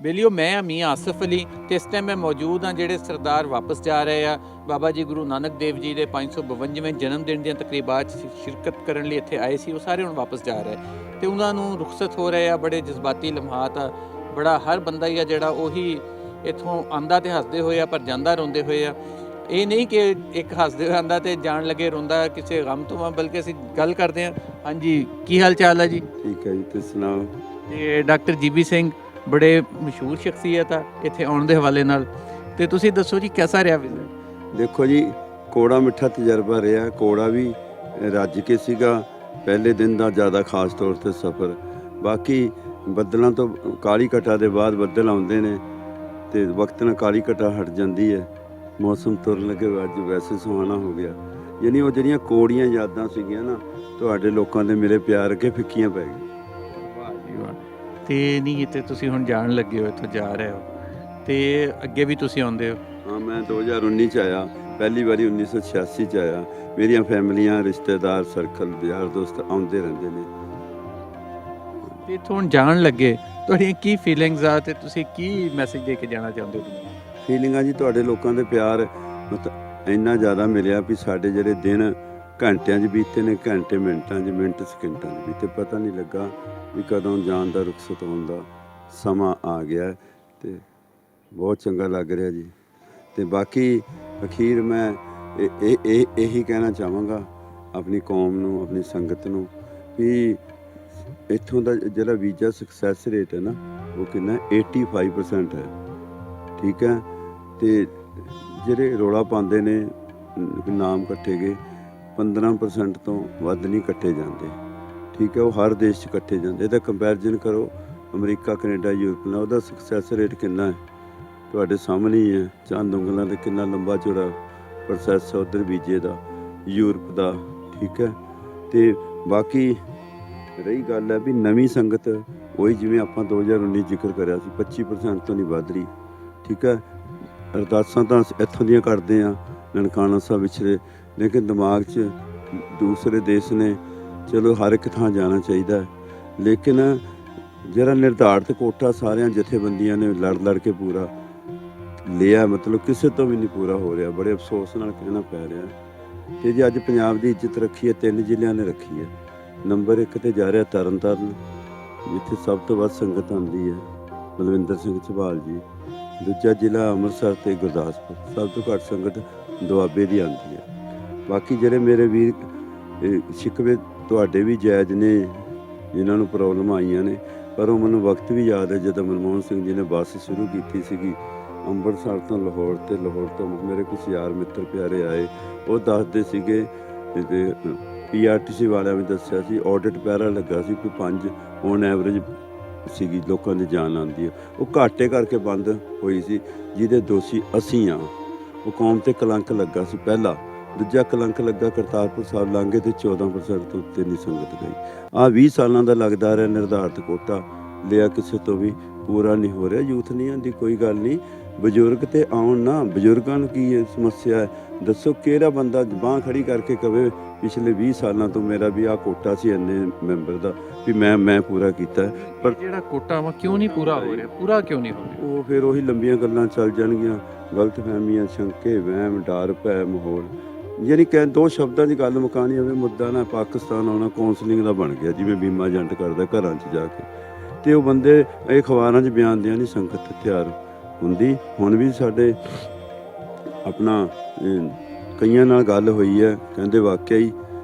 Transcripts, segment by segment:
बेलियो मैं मीआं आसिफ अली ते इस टाइम मैं मौजूद हाँ ਜਿਹੜੇ ਸਰਦਾਰ ਵਾਪਸ ਜਾ ਰਹੇ ਆ ਬਾਬਾ ਜੀ ਗੁਰੂ ਨਾਨਕ ਦੇਵ ਜੀ ਦੇ 552ਵੇਂ ਜਨਮ ਦਿਨ ਦੀਆਂ ਤਕਰੀਬਾਤ 'ਚ ਸ਼ਿਰਕਤ ਕਰਨ ਲਈ ਇੱਥੇ ਆਏ ਸੀ। ਉਹ ਸਾਰੇ ਹੁਣ ਵਾਪਸ ਜਾ ਰਹੇ ਤੇ ਉਹਨਾਂ ਨੂੰ ਰੁਖਸਤ ਹੋ ਰਹੇ ਆ। ਬੜੇ ਜਜ਼ਬਾਤੀ ਲਮਹਾਤ ਆ। ਬੜਾ ਹਰ ਬੰਦਾ ਹੀ ਆ ਜਿਹੜਾ ਉਹੀ ਇੱਥੋਂ ਆਂਦਾ ਤੇ ਹੱਸਦੇ ਹੋਏ ਆ ਪਰ ਜਾਂਦਾ ਰੋਂਦੇ ਹੋਏ ਆ। ਇਹ ਨਹੀਂ ਕਿ ਇੱਕ ਹੱਸਦੇ ਹੋਏ ਆਂਦਾ ਤੇ ਜਾਣ ਲੱਗੇ ਰੋਂਦਾ ਕਿਸੇ ਗਮ ਤੋਂ ਆ, ਬਲਕਿ ਅਸੀਂ ਗੱਲ ਕਰਦੇ ਹਾਂ। ਹਾਂਜੀ, ਕੀ ਹਾਲ ਚਾਲ ਹੈ ਜੀ? ਠੀਕ ਹੈ ਜੀ, ਤੁਸੀਂ ਸੁਣਾਓ? ਤੇ ਡਾਕਟਰ ਜੀਬੀ ਸਿੰਘ ਬੜੇ ਮਸ਼ਹੂਰ ਸ਼ਖਸੀਅਤ ਆ ਇੱਥੇ ਆਉਣ ਦੇ ਹਵਾਲੇ ਨਾਲ, ਤੇ ਤੁਸੀਂ ਦੱਸੋ ਜੀ ਕਿਹਦਾ ਰਿਹਾ ਵਿਜ਼ਿਟ? ਦੇਖੋ ਜੀ, ਕੌੜਾ ਮਿੱਠਾ ਤਜਰਬਾ ਰਿਹਾ। ਕੌੜਾ ਵੀ ਰੱਜ ਕੇ ਸੀਗਾ ਪਹਿਲੇ ਦਿਨ ਦਾ, ਜ਼ਿਆਦਾ ਖਾਸ ਤੌਰ 'ਤੇ ਸਫ਼ਰ। ਬਾਕੀ ਬੱਦਲਾਂ ਤੋਂ ਕਾਲੀ ਘਟਾ ਦੇ ਬਾਅਦ ਬੱਦਲ ਆਉਂਦੇ ਨੇ ਤੇ ਵਕਤ ਨਾਲ ਕਾਲੀ ਘਟਾ ਹਟ ਜਾਂਦੀ ਹੈ। ਮੌਸਮ ਤੁਰਨ ਲੱਗੇ ਅੱਜ ਵੈਸੇ ਸੁਹਾਣਾ ਹੋ ਗਿਆ। ਯਾਨੀ ਉਹ ਜਿਹੜੀਆਂ ਕੋੜੀਆਂ ਯਾਦਾਂ ਸੀਗੀਆਂ ਨਾ, ਤੁਹਾਡੇ ਲੋਕਾਂ ਦੇ ਮੇਰੇ ਪਿਆਰ ਅੱਗੇ ਫਿੱਕੀਆਂ ਪੈ ਗਈਆਂ। ਵਾਹ ਜੀ ਵਾਹ। ਤੇ ਨਹੀਂ ਤੇ ਤੁਸੀਂ ਹੁਣ ਜਾਣ ਲੱਗੇ ਹੋ, ਇੱਥੋਂ ਜਾ ਰਹੇ ਹੋ ਤੇ ਅੱਗੇ ਵੀ ਤੁਸੀਂ ਆਉਂਦੇ ਹੋ? ਹਾਂ, ਮੈਂ 2019 'ਚ ਆਇਆ, ਪਹਿਲੀ ਵਾਰੀ 1986 'ਚ ਆਇਆ। ਮੇਰੀਆਂ ਫੈਮਲੀਆਂ, ਰਿਸ਼ਤੇਦਾਰ, ਸਰਕਲ, ਯਾਰ ਦੋਸਤ ਆਉਂਦੇ ਰਹਿੰਦੇ ਨੇ। ਤੇ ਇੱਥੋਂ ਹੁਣ ਜਾਣ ਲੱਗੇ ਤੁਹਾਡੀਆਂ ਕੀ ਫੀਲਿੰਗਸ ਆ ਤੇ ਤੁਸੀਂ ਕੀ ਮੈਸੇਜ ਦੇ ਕੇ ਜਾਣਾ ਚਾਹੁੰਦੇ ਹੋ? ਫੀਲਿੰਗਾਂ ਜੀ, ਤੁਹਾਡੇ ਲੋਕਾਂ ਦੇ ਪਿਆਰ ਮਤਲਬ ਇੰਨਾ ਜ਼ਿਆਦਾ ਮਿਲਿਆ ਵੀ ਸਾਡੇ ਜਿਹੜੇ ਦਿਨ ਘੰਟਿਆਂ 'ਚ ਬੀਤੇ ਨੇ, ਘੰਟੇ ਮਿੰਟਾਂ 'ਚ, ਮਿੰਟ ਸਕਿੰਟਾਂ 'ਚ ਬੀਤੇ, ਪਤਾ ਨਹੀਂ ਲੱਗਾ ਵੀ ਕਦੋਂ ਜਾਣ ਦਾ ਰੁਖਸਤ ਹੋਣ ਦਾ ਸਮਾਂ ਆ ਗਿਆ। ਤੇ ਬਹੁਤ ਚੰਗਾ ਲੱਗ ਰਿਹਾ ਜੀ। ਤੇ ਬਾਕੀ ਅਖੀਰ ਮੈਂ ਇਹੀ ਕਹਿਣਾ ਚਾਹਾਂਗਾ ਆਪਣੀ ਕੌਮ ਨੂੰ, ਆਪਣੀ ਸੰਗਤ ਨੂੰ ਵੀ ਇੱਥੋਂ ਦਾ ਜਿਹੜਾ ਵੀਜ਼ਾ ਸਕਸੈਸ ਰੇਟ ਹੈ ਨਾ, ਉਹ ਕਿੰਨਾ 85% ਹੈ। ਠੀਕ ਹੈ। ਤੇ ਜਿਹੜੇ ਰੌਲਾ ਪਾਉਂਦੇ ਨੇ ਨਾਮ ਕੱਟੇ ਗਏ, 15% ਤੋਂ ਵੱਧ ਨਹੀਂ ਕੱਟੇ ਜਾਂਦੇ। ਠੀਕ ਹੈ, ਉਹ ਹਰ ਦੇਸ਼ 'ਚ ਕੱਟੇ ਜਾਂਦੇ। ਇਹਦਾ ਕੰਪੈਰੀਜ਼ਨ ਕਰੋ ਅਮਰੀਕਾ, ਕੈਨੇਡਾ, ਯੂਰਪ ਨਾਲ, ਉਹਦਾ ਸਕਸੈਸ ਰੇਟ ਕਿੰਨਾ ਹੈ ਤੁਹਾਡੇ ਸਾਹਮਣੇ ਹੀ ਹੈ। ਚੰਦ ਉਂਗਲਾਂ 'ਤੇ ਕਿੰਨਾ ਲੰਬਾ ਚੌੜਾ ਪ੍ਰੋਸੈਸ ਹੈ ਉੱਧਰ ਵੀਜ਼ੇ ਦਾ, ਯੂਰਪ ਦਾ। ਠੀਕ ਹੈ। ਤੇ ਬਾਕੀ ਰਹੀ ਗੱਲ ਹੈ ਵੀ ਨਵੀਂ ਸੰਗਤ ਉਹੀ ਜਿਵੇਂ ਆਪਾਂ 2019 ਜ਼ਿਕਰ ਕਰਿਆ ਸੀ, 25% ਤੋਂ ਨਹੀਂ ਵੱਧ ਰਹੀ। ਠੀਕ ਹੈ। ਅਰਦਾਸਾਂ ਤਾਂ ਇੱਥੋਂ ਦੀਆਂ ਕਰਦੇ ਹਾਂ ਨਨਕਾਣਾ ਸਾਹਿਬ ਵਿਛੜੇ, ਲੇਕਿਨ ਦਿਮਾਗ 'ਚ ਦੂਸਰੇ ਦੇਸ਼ ਨੇ। ਚਲੋ ਹਰ ਇੱਕ ਥਾਂ ਜਾਣਾ ਚਾਹੀਦਾ ਹੈ, ਲੇਕਿਨ ਜਿਹੜਾ ਨਿਰਧਾਰਤ ਕੋਟਾ ਸਾਰਿਆਂ ਜਥੇਬੰਦੀਆਂ ਨੇ ਲੜ ਕੇ ਪੂਰਾ ਲਿਆ, ਮਤਲਬ ਕਿਸੇ ਤੋਂ ਵੀ ਨਹੀਂ ਪੂਰਾ ਹੋ ਰਿਹਾ। ਬੜੇ ਅਫਸੋਸ ਨਾਲ ਕਹਿਣਾ ਪੈ ਰਿਹਾ। ਤੇ ਜੇ ਅੱਜ ਪੰਜਾਬ ਦੀ ਇੱਜ਼ਤ ਰੱਖੀ ਹੈ, 3 ਜ਼ਿਲ੍ਹਿਆਂ ਨੇ ਰੱਖੀ ਹੈ। ਨੰਬਰ 1 'ਤੇ ਜਾ ਰਿਹਾ ਤਰਨਤਾਰਨ, ਜਿੱਥੇ ਸਭ ਤੋਂ ਵੱਧ ਸੰਗਤ ਆਉਂਦੀ ਹੈ, ਬਲਵਿੰਦਰ ਸਿੰਘ ਝਬਾਲ ਜੀ। ਦੂਜਾ ਜ਼ਿਲ੍ਹਾ ਅੰਮ੍ਰਿਤਸਰ ਤੇ ਗੁਰਦਾਸਪੁਰ, ਸਭ ਤੋਂ ਘੱਟ ਸੰਗਤ ਦੁਆਬੇ ਦੀ ਆਉਂਦੀ ਹੈ। ਬਾਕੀ ਜਿਹੜੇ ਮੇਰੇ ਵੀਰ ਸ਼ਿਕਵੇ ਤੁਹਾਡੇ ਵੀ ਜਾਇਜ਼ ਨੇ, ਜਿਨ੍ਹਾਂ ਨੂੰ ਪ੍ਰੋਬਲਮ ਆਈਆਂ ਨੇ, ਪਰ ਉਹ ਮੈਨੂੰ ਵਕਤ ਵੀ ਯਾਦ ਹੈ ਜਦੋਂ ਮਨਮੋਹਨ ਸਿੰਘ ਜੀ ਨੇ ਬੱਸ ਸ਼ੁਰੂ ਕੀਤੀ ਸੀਗੀ ਅੰਮ੍ਰਿਤਸਰ ਤੋਂ ਲਾਹੌਰ, ਤੇ ਲਾਹੌਰ ਤੋਂ ਮੇਰੇ ਕੁਛ ਯਾਰ ਮਿੱਤਰ ਪਿਆਰੇ ਆਏ, ਉਹ ਦੱਸਦੇ ਸੀਗੇ। ਤੇ PRTC ਵਾਲਿਆਂ ਵੀ ਦੱਸਿਆ ਸੀ ਆਡਿਟ ਪੈਰਾ ਲੱਗਾ ਸੀ, ਕੋਈ 5 ਔਨ ਐਵਰੇਜ ਸੀਗੀ ਲੋਕਾਂ ਦੀ ਜਾਨ ਆਉਂਦੀ ਹੈ। ਉਹ ਘਾਟੇ ਕਰਕੇ ਬੰਦ ਹੋਈ ਸੀ, ਜਿਹਦੇ ਦੋਸ਼ੀ ਅਸੀਂ ਹਾਂ। ਉਹ ਕੌਮ 'ਤੇ ਕਲੰਕ ਲੱਗਾ ਸੀ ਪਹਿਲਾ। ਦੂਜਾ ਕਲੰਕ ਲੱਗਾ ਕਰਤਾਰਪੁਰ ਸਾਹਿਬ ਲਾਂਘੇ 'ਤੇ 14% ਤੋਂ ਉੱਤੇ ਨਹੀਂ ਸੰਗਤ ਗਈ। ਆਹ 20 ਸਾਲਾਂ ਦਾ ਲੱਗਦਾ ਰਿਹਾ ਨਿਰਧਾਰਤ ਕੋਟਾ ਲਿਆ, ਕਿਸੇ ਤੋਂ ਵੀ ਪੂਰਾ ਨਹੀਂ ਹੋ ਰਿਹਾ। ਯੂਥ ਨਹੀਂ ਆਉਂਦੀ, ਕੋਈ ਗੱਲ ਨਹੀਂ, ਬਜ਼ੁਰਗ ਤੇ ਆਉਣ ਨਾ। ਬਜ਼ੁਰਗਾਂ ਨੂੰ ਕੀ ਸਮੱਸਿਆ ਹੈ ਦੱਸੋ? ਕਿਹੜਾ ਬੰਦਾ ਬਾਂਹ ਖੜੀ ਕਰਕੇ ਕਵੇ ਪਿਛਲੇ 20 ਸਾਲਾਂ ਤੋਂ ਮੇਰਾ ਵੀ ਆਹ ਕੋਟਾ ਸੀ ਇੰਨੇ ਮੈਂਬਰ ਦਾ, ਵੀ ਮੈਂ ਪੂਰਾ ਕੀਤਾ। ਪਰ ਜਿਹੜਾ ਕੋਟਾ ਵਾ ਕਿਉਂ ਨਹੀਂ ਪੂਰਾ ਹੋ ਰਿਹਾ? ਪੂਰਾ ਕਿਉਂ ਨਹੀਂ ਹੋ ਰਿਹਾ? ਉਹ ਫਿਰ ਉਹੀ ਲੰਬੀਆਂ ਗੱਲਾਂ ਚੱਲ ਜਾਣਗੀਆਂ, ਗਲਤਫਹਿਮੀਆਂ, ਸ਼ੰਕੇ, ਵਹਿਮ, ਡਰ, ਭੈ, ਮਾਹੌਲ। ਯਾਨੀ ਕਿ 2 ਸ਼ਬਦਾਂ 'ਚ ਗੱਲ ਮੁਕਾਣੀ ਹੋਵੇ, ਮੁੱਦਾ ਨਾ ਪਾਕਿਸਤਾਨ ਆਉਣਾ ਕਾਉਂਸਲਿੰਗ ਦਾ ਬਣ ਗਿਆ, ਜਿਵੇਂ ਬੀਮਾ ਏਜੰਟ ਕਰਦਾ ਘਰਾਂ 'ਚ ਜਾ ਕੇ। ਤੇ ਉਹ ਬੰਦੇ ਇਹ ਅਖਬਾਰਾਂ 'ਚ ਬਿਆਨ ਦਿਆਂ ਨਹੀਂ ਸੰਗਤ ਤਿਆਰ ਹੁੰਦੀ। ਹੁਣ ਵੀ ਸਾਡੇ ਆਪਣਾ ਕਈਆਂ ਨਾਲ ਗੱਲ ਹੋਈ ਹੈ, ਕਹਿੰਦੇ ਵਾਕਿਆ ਹੀ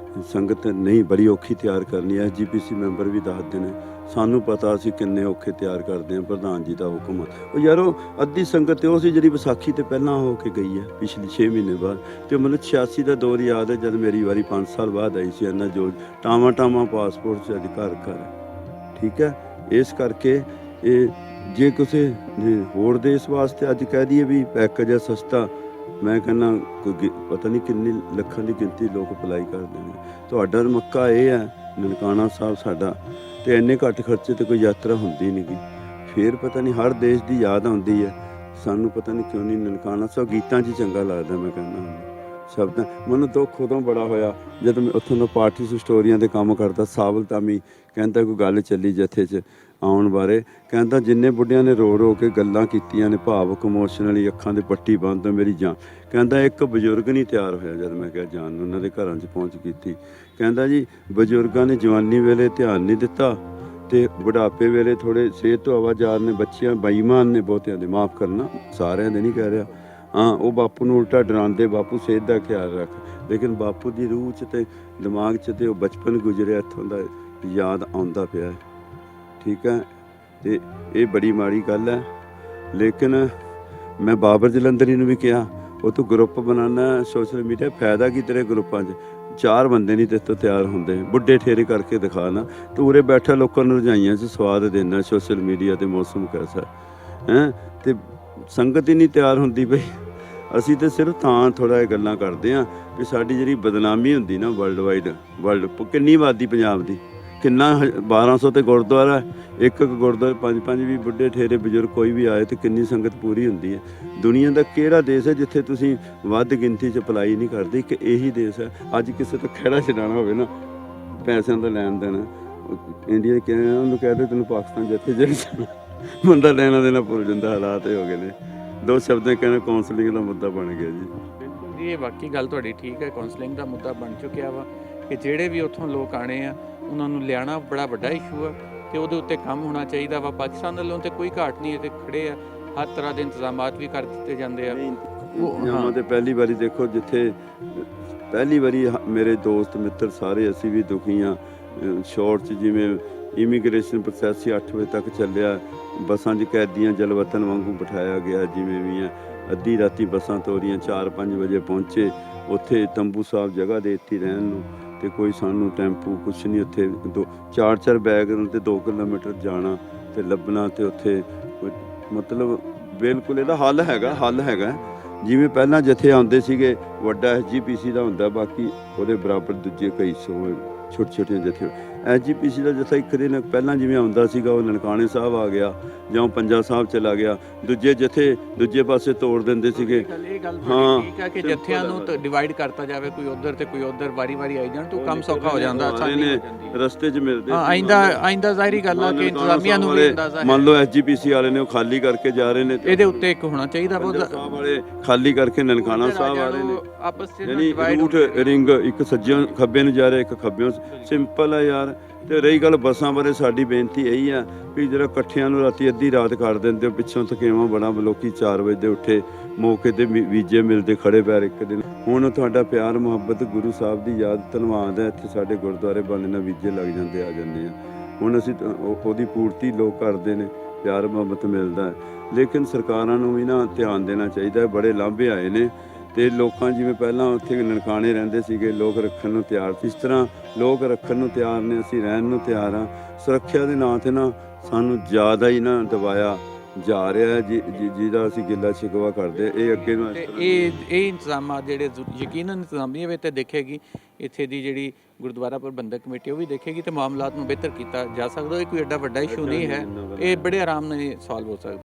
ਸੰਗਤ ਨਹੀਂ, ਬੜੀ ਔਖੀ ਤਿਆਰ ਕਰਨੀ ਹੈ। SGPC ਮੈਂਬਰ ਵੀ ਦੱਸਦੇ ਨੇ, ਸਾਨੂੰ ਪਤਾ ਅਸੀਂ ਕਿੰਨੇ ਔਖੇ ਤਿਆਰ ਕਰਦੇ ਹਾਂ, ਪ੍ਰਧਾਨ ਜੀ ਦਾ ਹੁਕਮ। ਉਹ ਯਾਰੋ ਅੱਧੀ ਸੰਗਤ ਉਹ ਸੀ ਜਿਹੜੀ ਵਿਸਾਖੀ ਤੋਂ ਪਹਿਲਾਂ ਹੋ ਕੇ ਗਈ ਹੈ ਪਿਛਲੇ 6 ਮਹੀਨੇ ਬਾਅਦ। ਅਤੇ ਮੈਨੂੰ 86 ਦਾ ਦੌਰ ਯਾਦ ਹੈ ਜਦ ਮੇਰੀ ਵਾਰੀ 5 ਸਾਲ ਬਾਅਦ ਆਈ ਸੀ। ਇੰਨਾ ਜੋ ਟਾਵਾਂ ਪਾਸਪੋਰਟ 'ਚ ਅੱਜ ਘਰ ਠੀਕ ਹੈ। ਇਸ ਕਰਕੇ ਇਹ ਜੇ ਕਿਸੇ ਹੋਰ ਦੇਸ਼ ਵਾਸਤੇ ਅੱਜ ਕਹਿ ਦਈਏ ਵੀ ਪੈਕੇਜ ਹੈ ਸਸਤਾ, ਮੈਂ ਕਹਿੰਦਾ ਕੋਈ ਪਤਾ ਨਹੀਂ ਕਿੰਨੀ ਲੱਖਾਂ ਦੀ ਗਿਣਤੀ ਲੋਕ ਅਪਲਾਈ ਕਰਦੇ ਨੇ। ਤੁਹਾਡਾ ਮੱਕਾ ਇਹ ਹੈ ਨਨਕਾਣਾ ਸਾਹਿਬ ਸਾਡਾ, ਅਤੇ ਇੰਨੇ ਘੱਟ ਖਰਚੇ 'ਤੇ ਕੋਈ ਯਾਤਰਾ ਹੁੰਦੀ ਨਹੀਂ ਗੀ। ਫਿਰ ਪਤਾ ਨਹੀਂ ਹਰ ਦੇਸ਼ ਦੀ ਯਾਦ ਆਉਂਦੀ ਹੈ ਸਾਨੂੰ, ਪਤਾ ਨਹੀਂ ਕਿਉਂ ਨਹੀਂ। ਨਨਕਾਣਾ ਸਾਹਿਬ ਗੀਤਾਂ 'ਚ ਚੰਗਾ ਲੱਗਦਾ, ਮੈਂ ਕਹਿੰਦਾ ਸ਼ਬਦਾਂ ਮੈਨੂੰ ਦੁੱਖ ਉਦੋਂ ਬੜਾ ਹੋਇਆ ਜਦੋਂ ਮੈਂ ਉੱਥੋਂ ਦਾ ਪਾਰਟੀ ਸਟੋਰੀਆਂ ਦੇ ਕੰਮ ਕਰਦਾ। ਸਾਬਲ ਤਾਮੀ ਕਹਿੰਦਾ ਕੋਈ ਗੱਲ ਚੱਲੀ ਜਥੇ 'ਚ ਆਉਣ ਬਾਰੇ, ਕਹਿੰਦਾ ਜਿੰਨੇ ਬੁੱਢਿਆਂ ਨੇ ਰੋ ਰੋ ਕੇ ਗੱਲਾਂ ਕੀਤੀਆਂ ਨੇ ਭਾਵੁਕ ਇਮੋਸ਼ਨਲੀ ਅੱਖਾਂ ਦੇ ਪੱਟੀ ਬੰਦ ਮੇਰੀ ਜਾਨ, ਕਹਿੰਦਾ ਇੱਕ ਬਜ਼ੁਰਗ ਨਹੀਂ ਤਿਆਰ ਹੋਇਆ ਜਦ ਮੈਂ ਕਿਹਾ ਜਾਨ ਨੂੰ ਉਹਨਾਂ ਦੇ ਘਰਾਂ 'ਚ ਪਹੁੰਚ ਕੀਤੀ। ਕਹਿੰਦਾ ਜੀ ਬਜ਼ੁਰਗਾਂ ਨੇ ਜਵਾਨੀ ਵੇਲੇ ਧਿਆਨ ਨਹੀਂ ਦਿੱਤਾ ਤੇ ਬੁਢਾਪੇ ਵੇਲੇ ਥੋੜੇ ਸਿਹਤ ਤੋਂ ਆਵਾਜ਼ਾਰ ਨੇ, ਬੱਚਿਆਂ ਬੇਈਮਾਨ ਨੇ ਬਹੁਤਿਆਂ ਦੇ, ਮਾਫ ਕਰਨਾ ਸਾਰਿਆਂ ਦੇ ਨਹੀਂ ਕਹਿ ਰਿਹਾ। ਹਾਂ ਉਹ ਬਾਪੂ ਨੂੰ ਉਲਟਾ ਡਰਾਉਂਦੇ, ਬਾਪੂ ਸਿਹਤ ਦਾ ਖਿਆਲ ਰੱਖ, ਲੇਕਿਨ ਬਾਪੂ ਦੀ ਰੂਹ 'ਚ ਤੇ ਦਿਮਾਗ 'ਚ ਤੇ ਉਹ ਬਚਪਨ ਗੁਜ਼ਰਿਆ ਇੱਥੋਂ ਦਾ ਯਾਦ ਆਉਂਦਾ ਪਿਆ। ਠੀਕ ਹੈ, ਤੇ ਇਹ ਬੜੀ ਮਾੜੀ ਗੱਲ ਹੈ। ਲੇਕਿਨ ਮੈਂ ਬਾਬਰ ਜਲੰਧਰੀ ਨੂੰ ਵੀ ਕਿਹਾ ਉਹ ਤੂੰ ਗਰੁੱਪ ਬਣਾਉਣਾ ਸੋਸ਼ਲ ਮੀਡੀਆ, ਫਾਇਦਾ ਕੀ ਤੇਰੇ ਗਰੁੱਪਾਂ 'ਚ 4 ਬੰਦੇ ਨਹੀਂ ਤੇਰੇ ਤੋਂ ਤਿਆਰ ਹੁੰਦੇ, ਬੁੱਢੇ ਠੇਰੇ ਕਰਕੇ ਦਿਖਾ ਨਾ, ਤੂੰ ਉਰੇ ਬੈਠਾ ਲੋਕਾਂ ਨੂੰ ਰਜਾਈਆਂ 'ਚ ਸਵਾਦ ਦੇਣਾ ਸੋਸ਼ਲ ਮੀਡੀਆ ਤੇ ਮੌਸਮ ਕੈਸਾ ਹੈ, ਤੇ ਸੰਗਤ ਹੀ ਨਹੀਂ ਤਿਆਰ ਹੁੰਦੀ ਬਈ। ਅਸੀਂ ਤਾਂ ਸਿਰਫ ਤਾਂ ਥੋੜ੍ਹਾ ਇਹ ਗੱਲਾਂ ਕਰਦੇ ਹਾਂ ਵੀ ਸਾਡੀ ਜਿਹੜੀ ਬਦਨਾਮੀ ਹੁੰਦੀ ਨਾ ਵਰਲਡ ਕਿੰਨੀ ਆਬਾਦੀ ਪੰਜਾਬ ਦੀ, ਕਿੰਨਾ 1200 ਤੇ ਗੁਰਦੁਆਰਾ, ਇੱਕ ਗੁਰਦੁਆਰੇ 5-5 ਵੀ ਬੁੱਢੇ ਠੇਰੇ ਬਜ਼ੁਰਗ ਕੋਈ ਵੀ ਆਏ ਤੇ ਕਿੰਨੀ ਸੰਗਤ ਪੂਰੀ ਹੁੰਦੀ ਹੈ। ਦੁਨੀਆ ਦਾ ਕਿਹੜਾ ਦੇਸ਼ ਹੈ ਜਿੱਥੇ ਤੁਸੀਂ ਵੱਧ ਗਿਣਤੀ 'ਚ ਅਪਲਾਈ ਨਹੀਂ ਕਰਦੇ? ਕਿ ਇਹੀ ਦੇਸ਼ ਹੈ। ਅੱਜ ਕਿਸੇ ਤੋਂ ਖਹਿੜਾ ਛਡਾਉਣਾ ਹੋਵੇ ਨਾ, ਪੈਸਿਆਂ ਦਾ ਲੈਣ ਦੇਣ, ਇੰਡੀਆ ਕਿਹਾ ਉਹਨੂੰ ਕਹਿ ਦੇ ਤੈਨੂੰ ਪਾਕਿਸਤਾਨ ਜਿੱਥੇ ਜਾਣਾ, ਬੰਦਾ ਲੈਣਾ ਦੇਣਾ ਭੁੱਲ ਜਾਂਦਾ। ਹਾਲਾਤ ਇਹ ਹੋ ਗਏ ਨੇ। 2 ਸ਼ਬਦਾਂ ਕਹਿਣਾ ਕਾਉਂਸਲਿੰਗ ਦਾ ਮੁੱਦਾ ਬਣ ਗਿਆ ਜੀ। ਬਿਲਕੁਲ ਜੀ, ਇਹ ਵਾਕਈ ਗੱਲ ਤੁਹਾਡੀ ਠੀਕ ਹੈ। ਕਾਉਂਸਲਿੰਗ ਦਾ ਮੁੱਦਾ ਬਣ ਚੁੱਕਿਆ ਵਾ ਕਿ ਜਿਹੜੇ ਵੀ ਉੱਥੋਂ ਲੋਕ ਆਣੇ ਆ ਉਹਨਾਂ ਨੂੰ ਲਿਆਉਣਾ ਬੜਾ ਵੱਡਾ ਇਸ਼ੂ ਆ ਤੇ ਉਹਦੇ ਉੱਤੇ ਕੰਮ ਹੋਣਾ ਚਾਹੀਦਾ ਵਾ। ਪਾਕਿਸਤਾਨ ਵੱਲੋਂ ਤੇ ਕੋਈ ਘਾਟ ਨਹੀਂ ਹੈ, ਤੇ ਖੜੇ ਆ, ਹਰ ਤਰ੍ਹਾਂ ਦੇ ਇੰਤਜ਼ਾਮਾਤ ਵੀ ਕਰ ਦਿੱਤੇ ਜਾਂਦੇ ਆ। ਇੰਤਜ਼ਾਮਾਂ ਤੇ ਪਹਿਲੀ ਵਾਰੀ ਦੇਖੋ, ਜਿੱਥੇ ਪਹਿਲੀ ਵਾਰੀ ਮੇਰੇ ਦੋਸਤ ਮਿੱਤਰ ਸਾਰੇ ਅਸੀਂ ਵੀ ਦੁਖੀ ਹਾਂ। ਸ਼ੋਰਟ 'ਚ ਜਿਵੇਂ ਇਮੀਗ੍ਰੇਸ਼ਨ ਪ੍ਰੋਸੈਸ ਹੀ 8 ਵਜੇ ਤੱਕ ਚੱਲਿਆ, ਬੱਸਾਂ 'ਚ ਕੈਦੀਆਂ ਜਲਵਤਨ ਵਾਂਗੂ ਬਿਠਾਇਆ ਗਿਆ ਜਿਵੇਂ ਵੀ ਹੈ। ਅੱਧੀ ਰਾਤੀ ਬੱਸਾਂ ਤੋਰੀਆਂ, 4-5 ਵਜੇ ਪਹੁੰਚੇ ਉੱਥੇ, ਤੰਬੂ ਸਾਹਿਬ ਜਗ੍ਹਾ ਦੇ ਦਿੱਤੀ ਰਹਿਣ ਨੂੰ, ਤੇ ਕੋਈ ਸਾਨੂੰ ਟੈਂਪੂ ਕੁਛ ਨਹੀਂ ਉੱਥੇ। 4-4 ਬੈਗ ਤੇ 2 ਕਿਲੋਮੀਟਰ ਜਾਣਾ ਤੇ ਲੱਭਣਾ, ਤੇ ਉੱਥੇ ਮਤਲਬ ਬਿਲਕੁਲ ਇਹਦਾ ਹੱਲ ਹੈਗਾ। ਜਿਵੇਂ ਪਹਿਲਾਂ ਜਥੇ ਆਉਂਦੇ ਸੀਗੇ, ਵੱਡਾ SGPC ਦਾ ਹੁੰਦਾ, ਬਾਕੀ ਉਹਦੇ ਬਰਾਬਰ ਦੂਜੇ ਕਈ ਸੌ ਛੋਟੇ ਜਥੇ। SGPC ਦਾ ਜਥਾ ਇੱਕ ਦਿਨ ਪਹਿਲਾਂ ਜਿਵੇਂ ਆਉਂਦਾ ਸੀਗਾ, ਉਹ ਨਨਕਾਣੇ ਸਾਹਿਬ ਆ ਗਿਆ ਜਾਂ ਉਹ ਪੰਜਾ ਸਾਹਿਬ ਚਲਾ ਗਿਆ, ਦੂਜੇ ਜਥੇ ਦੂਜੇ ਪਾਸੇ ਤੋੜ ਦਿੰਦੇ ਸੀਗੇ। ਇਹ ਗੱਲ ਠੀਕ ਹੈ ਕਿ ਜਥਿਆਂ ਨੂੰ ਡਿਵਾਈਡ ਕਰਤਾ ਜਾਵੇ, ਕੋਈ ਉਧਰ ਤੇ ਕੋਈ ਉਧਰ, ਵਾਰੀ ਆਈ ਜਾਣ ਤਾਂ ਕੰਮ ਸੌਖਾ ਹੋ ਜਾਂਦਾ, ਆਸਾਨੀ ਹੋ ਜਾਂਦੀ ਹੈ। ਰਸਤੇ 'ਚ ਮਿਲਦੇ ਆਇੰਦਾ ਜ਼ਾਹਿਰੀ ਗੱਲ ਆ ਕਿ ਇੰਤਜ਼ਾਮੀਆ ਨੂੰ ਵੀ ਅੰਦਾਜ਼ਾ ਹੈ। ਮੰਨ ਲਓ SGPC ਵਾਲੇ ਨੇ ਉਹ ਖਾਲੀ ਕਰਕੇ ਜਾ ਰਹੇ ਨੇ, ਇਹਦੇ ਉੱਤੇ ਇੱਕ ਹੋਣਾ ਚਾਹੀਦਾ ਸਾਹਿਬ ਵਾਲੇ ਖਾਲੀ ਕਰਕੇ ਨਨਕਾਣਾ ਸਾਹਿਬ ਆ ਰਹੇ ਨੇ, ਆਪਸ ਵਿੱਚ ਯਾਨੀ ਰੂਟ ਰਿੰਗ, ਇੱਕ ਸੱਜਿਓਂ ਖੱਬੇ ਨੂੰ ਜਾ ਰਿਹਾ, ਇੱਕ ਖੱਬਿਓਂ। ਸਿੰਪਲ ਹੈ ਯਾਰ। ਤੇ ਰਹੀ ਗੱਲ ਬੱਸਾਂ ਬਾਰੇ, ਸਾਡੀ ਬੇਨਤੀ ਇਹੀ ਆ ਵੀ ਜਿਹੜਾ ਇਕੱਠਿਆਂ ਨੂੰ ਰਾਤੀ ਅੱਧੀ ਰਾਤ ਕਰ ਦਿੰਦੇ ਹੋ, ਪਿੱਛੋਂ ਥਕੇਵਾਂ ਬੜਾ, ਲੋਕੀ 4 ਵਜੇ ਦੇ ਉੱਠੇ, ਮੌਕੇ ਤੇ ਵੀਜੇ ਮਿਲਦੇ ਖੜੇ ਪੈਰ ਇੱਕ ਦਿਨ। ਹੁਣ ਤੁਹਾਡਾ ਪਿਆਰ ਮੁਹੱਬਤ ਗੁਰੂ ਸਾਹਿਬ ਦੀ ਯਾਦ ਧੰਨਵਾਦ ਹੈ, ਇੱਥੇ ਸਾਡੇ ਗੁਰਦੁਆਰੇ ਬਣਨੇ ਨਾਲ ਵੀਜੇ ਲੱਗ ਜਾਂਦੇ, ਆ ਜਾਂਦੇ ਆ। ਹੁਣ ਅਸੀਂ ਉਹਦੀ ਪੂਰਤੀ ਲੋਕ ਕਰਦੇ ਨੇ, ਪਿਆਰ ਮੁਹੱਬਤ ਮਿਲਦਾ ਹੈ। ਲੇਕਿਨ ਸਰਕਾਰਾਂ ਨੂੰ ਵੀ ਨਾ ਧਿਆਨ ਦੇਣਾ ਚਾਹੀਦਾ ਹੈ। ਬੜੇ ਲਾਂਭੇ ਆਏ ਨੇ ਤੇ ਲੋਕਾਂ, ਜਿਵੇਂ ਪਹਿਲਾਂ ਉੱਥੇ ਨਨਕਾਣੇ ਰਹਿੰਦੇ ਸੀਗੇ, ਲੋਕ ਰੱਖਣ ਨੂੰ ਤਿਆਰ ਸੀ, ਇਸ ਤਰ੍ਹਾਂ ਲੋਕ ਰੱਖਣ ਨੂੰ ਤਿਆਰ ਨੇ, ਅਸੀਂ ਰਹਿਣ ਨੂੰ ਤਿਆਰ ਹਾਂ। ਸੁਰੱਖਿਆ ਦੇ ਨਾਂ 'ਤੇ ਨਾ ਸਾਨੂੰ ਜ਼ਿਆਦਾ ਹੀ ਨਾ ਦਬਾਇਆ ਜਾ ਰਿਹਾ ਹੈ, ਜਿਹਦਾ ਅਸੀਂ ਗਿੱਲਾ ਸ਼ਿਕਵਾ ਕਰਦੇ। ਇਹ ਅੱਗੇ ਨੂੰ ਇਹ ਇੰਤਜ਼ਾਮਾਤ ਜਿਹੜੇ ਯਕੀਨਨ ਇੰਤਜ਼ਾਮੀਆ ਵਿੱਚ ਤੇ ਦੇਖੇਗੀ, ਇੱਥੇ ਦੀ ਜਿਹੜੀ ਗੁਰਦੁਆਰਾ ਪ੍ਰਬੰਧਕ ਕਮੇਟੀ ਉਹ ਵੀ ਦੇਖੇਗੀ ਤੇ ਮਾਮਲਾਤ ਨੂੰ ਬਿਹਤਰ ਕੀਤਾ ਜਾ ਸਕਦਾ। ਇਹ ਕੋਈ ਐਡਾ ਵੱਡਾ ਇਸ਼ੂ ਨਹੀਂ ਹੈ, ਇਹ ਬੜੇ ਆਰਾਮ ਨਾਲ ਸੋਲਵ ਹੋ ਸਕਦਾ।